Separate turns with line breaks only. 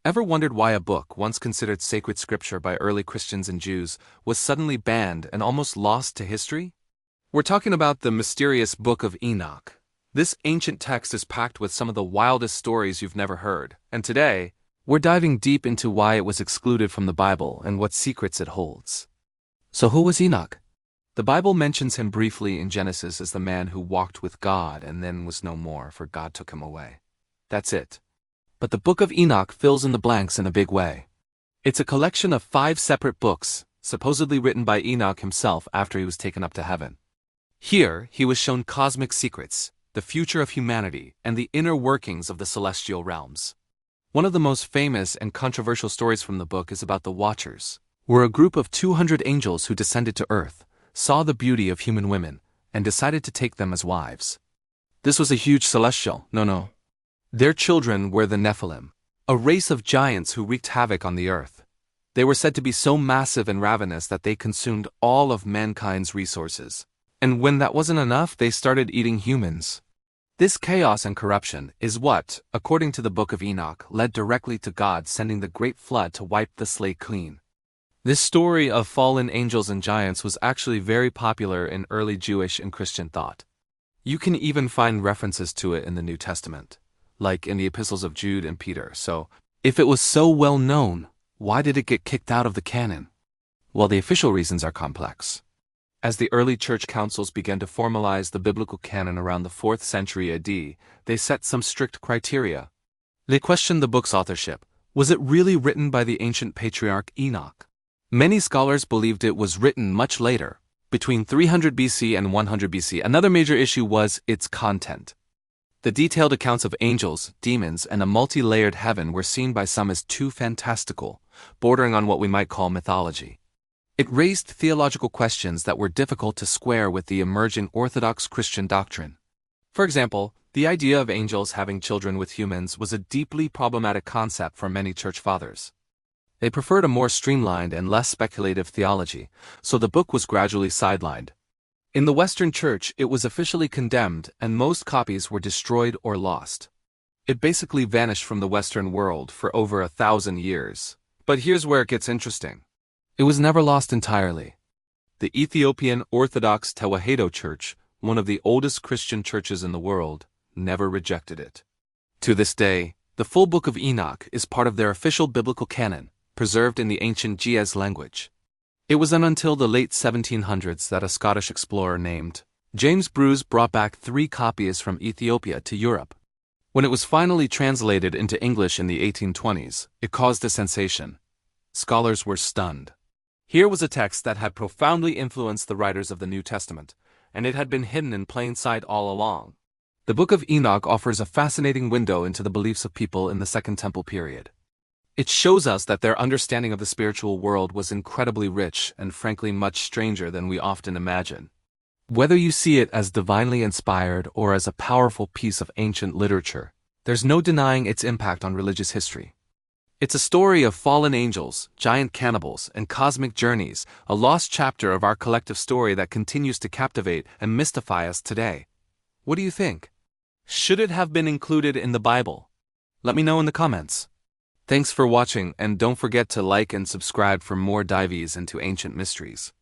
Ever wondered why a book once considered sacred scripture by early Christians and Jews was suddenly banned and almost lost to history? We're talking about the mysterious Book of Enoch. This ancient text is packed with some of the wildest stories you've never heard, and today, we're diving deep into why it was excluded from the Bible and what secrets it holds. So who was Enoch? The Bible mentions him briefly in Genesis as the man who walked with God and then was no more, for God took him away. That's it. But the Book of Enoch fills in the blanks in a big way. It's a collection of 5 separate books, supposedly written by Enoch himself after he was taken up to heaven. Here, he was shown cosmic secrets, the future of humanity, and the inner workings of the celestial realms. One of the most famous and controversial stories from the book is about the Watchers, who were a group of 200 angels who descended to earth, saw the beauty of human women, and decided to take them as wives. This was a huge celestial, no. Their children were the Nephilim, a race of giants who wreaked havoc on the earth. They were said to be so massive and ravenous that they consumed all of mankind's resources. And when that wasn't enough, they started eating humans. This chaos and corruption is what, according to the Book of Enoch, led directly to God sending the great flood to wipe the slate clean. This story of fallen angels and giants was actually very popular in early Jewish and Christian thought. You can even find references to it in the New Testament, like in the epistles of Jude and Peter. So, if it was so well known, why did it get kicked out of the canon? Well, the official reasons are complex. As the early church councils began to formalize the biblical canon around the 4th century AD, they set some strict criteria. They questioned the book's authorship. Was it really written by the ancient patriarch Enoch? Many scholars believed it was written much later, between 300 BC and 100 BC. Another major issue was its content. The detailed accounts of angels, demons, and a multi-layered heaven were seen by some as too fantastical, bordering on what we might call mythology. It raised theological questions that were difficult to square with the emerging Orthodox Christian doctrine. For example, the idea of angels having children with humans was a deeply problematic concept for many church fathers. They preferred a more streamlined and less speculative theology, so the book was gradually sidelined. In the Western Church, it was officially condemned and most copies were destroyed or lost. It basically vanished from the Western world for over 1,000 years. But here's where it gets interesting. It was never lost entirely. The Ethiopian Orthodox Tewahedo Church, one of the oldest Christian churches in the world, never rejected it. To this day, the full Book of Enoch is part of their official biblical canon, preserved in the ancient Ge'ez language. It was until the late 1700s that a Scottish explorer named James Bruce brought back 3 copies from Ethiopia to Europe. When it was finally translated into English in the 1820s, it caused a sensation. Scholars were stunned. Here was a text that had profoundly influenced the writers of the New Testament, and it had been hidden in plain sight all along. The Book of Enoch offers a fascinating window into the beliefs of people in the Second Temple period. It shows us that their understanding of the spiritual world was incredibly rich and frankly much stranger than we often imagine. Whether you see it as divinely inspired or as a powerful piece of ancient literature, there's no denying its impact on religious history. It's a story of fallen angels, giant cannibals, and cosmic journeys, a lost chapter of our collective story that continues to captivate and mystify us today. What do you think? Should it have been included in the Bible? Let me know in the comments. Thanks for watching, and don't forget to like and subscribe for more dives into ancient mysteries.